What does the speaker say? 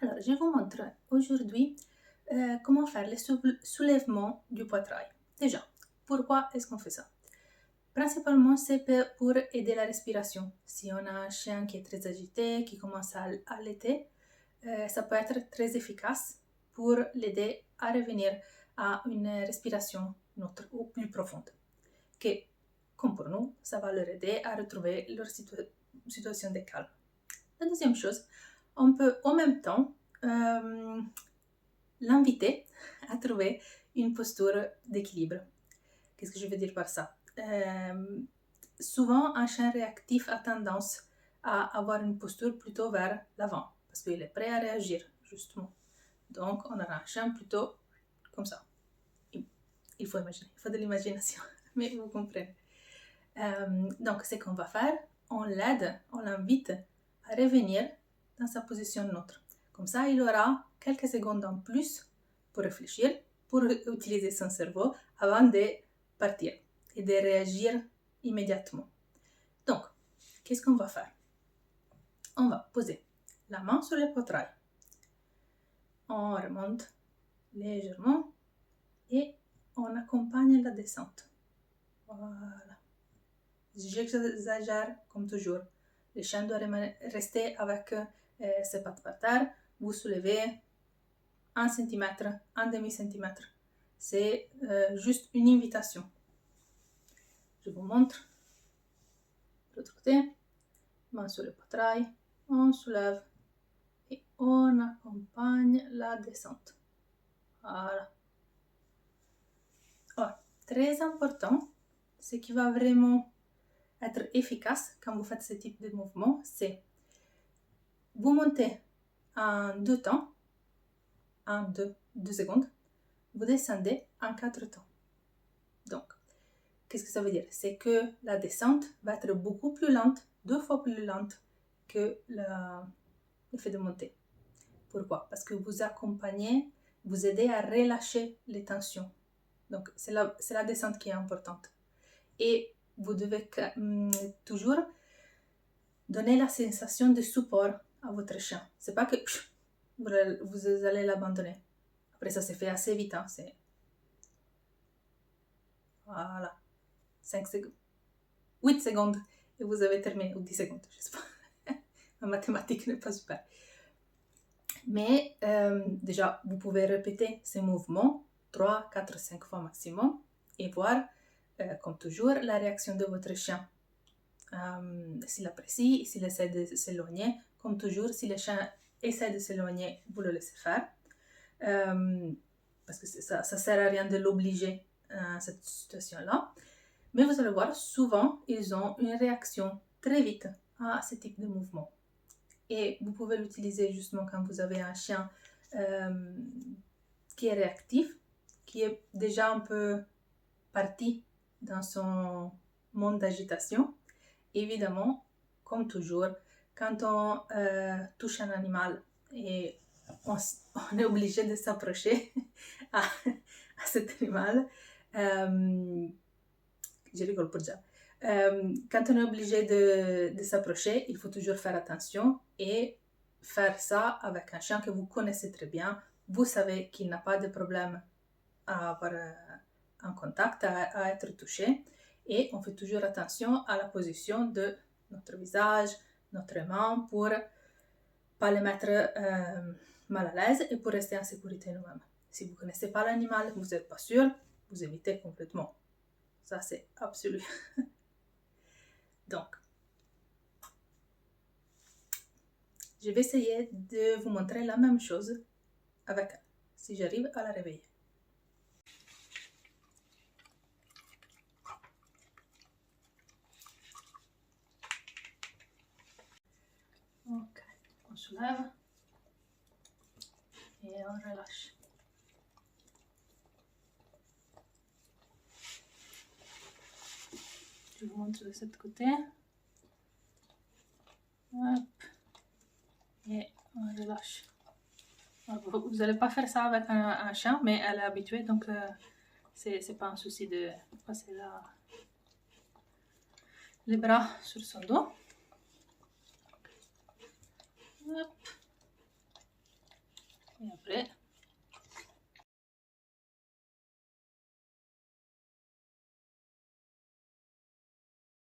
Alors, je vous montre aujourd'hui comment faire les soulèvements du poitrail. Déjà, pourquoi est-ce qu'on fait ça? Principalement, c'est pour aider la respiration. Si on a un chien qui est très agité, qui commence à allaiter, ça peut être très efficace pour l'aider à revenir à une respiration neutre ou plus profonde. Que, comme pour nous, ça va leur aider à retrouver leur situation de calme. La deuxième chose, on peut en même temps l'inviter à trouver une posture d'équilibre. Qu'est-ce que je veux dire par ça? Souvent, un chien réactif a tendance à avoir une posture plutôt vers l'avant, parce qu'il est prêt à réagir, justement. Donc, on aura un chien plutôt comme ça. Il faut imaginer, il faut de l'imagination, mais vous comprenez. Donc, ce qu'on va faire, on l'aide, on l'invite à revenir dans sa position neutre. Comme ça, il aura quelques secondes en plus pour réfléchir, pour utiliser son cerveau avant de partir et de réagir immédiatement. Donc, qu'est-ce qu'on va faire? On va poser la main sur le poitrail. On remonte légèrement et on accompagne la descente. Voilà. J'exagère comme toujours. Le chien doit rester avec ses pattes par terre. Vous soulevez 1 cm, 1 demi-centimètre. C'est juste une invitation. Je vous montre. De l'autre côté, main sur le poitrail, on soulève et on accompagne la descente. Voilà. Alors, très important, ce qui va vraiment être efficace quand vous faites ce type de mouvement, c'est vous montez en 2 temps, en 2 secondes, vous descendez en 4 temps. Donc, qu'est-ce que ça veut dire? C'est que la descente va être beaucoup plus lente, 2 fois plus lente que le fait de monter. Pourquoi? Parce que vous accompagnez, vous aidez à relâcher les tensions. Donc, c'est la descente qui est importante. Et vous devez toujours donner la sensation de support à votre chien. C'est pas que vous allez l'abandonner. Après, ça se fait assez vite. Hein, c'est... Voilà. 5 secondes. 8 secondes. Et vous avez terminé. Ou 10 secondes. Je sais pas. Ma mathématique n'est pas super. Mais déjà, vous pouvez répéter ces mouvements 3, 4, 5 fois maximum et voir, comme toujours, la réaction de votre chien. S'il apprécie, s'il essaie de s'éloigner. Comme toujours, si le chien essaie de s'éloigner, vous le laissez faire. Parce que ça ne sert à rien de l'obliger à cette situation-là. Mais vous allez voir, souvent, ils ont une réaction très vite à ce type de mouvement. Et vous pouvez l'utiliser justement quand vous avez un chien qui est réactif, qui est déjà un peu parti dans son monde d'agitation. Évidemment, comme toujours, quand on touche un animal et on est obligé de s'approcher à cet animal, je rigole pour ça. Quand on est obligé de s'approcher, il faut toujours faire attention et faire ça avec un chien que vous connaissez très bien. Vous savez qu'il n'a pas de problème à avoir un contact, à être touché. Et on fait toujours attention à la position de notre visage, notre main pour pas le mettre mal à l'aise et pour rester en sécurité nous-mêmes. Si vous ne connaissez pas l'animal, vous n'êtes pas sûr, vous évitez complètement. Ça, c'est absolu. Donc, je vais essayer de vous montrer la même chose avec elle, si j'arrive à la réveiller. Ok, on soulève et on relâche. Je vous montre de ce côté. Hop. Et on relâche. Vous n'allez pas faire ça avec un chien, mais elle est habituée, donc c'est pas un souci de passer les bras sur son dos. Hop. Et après,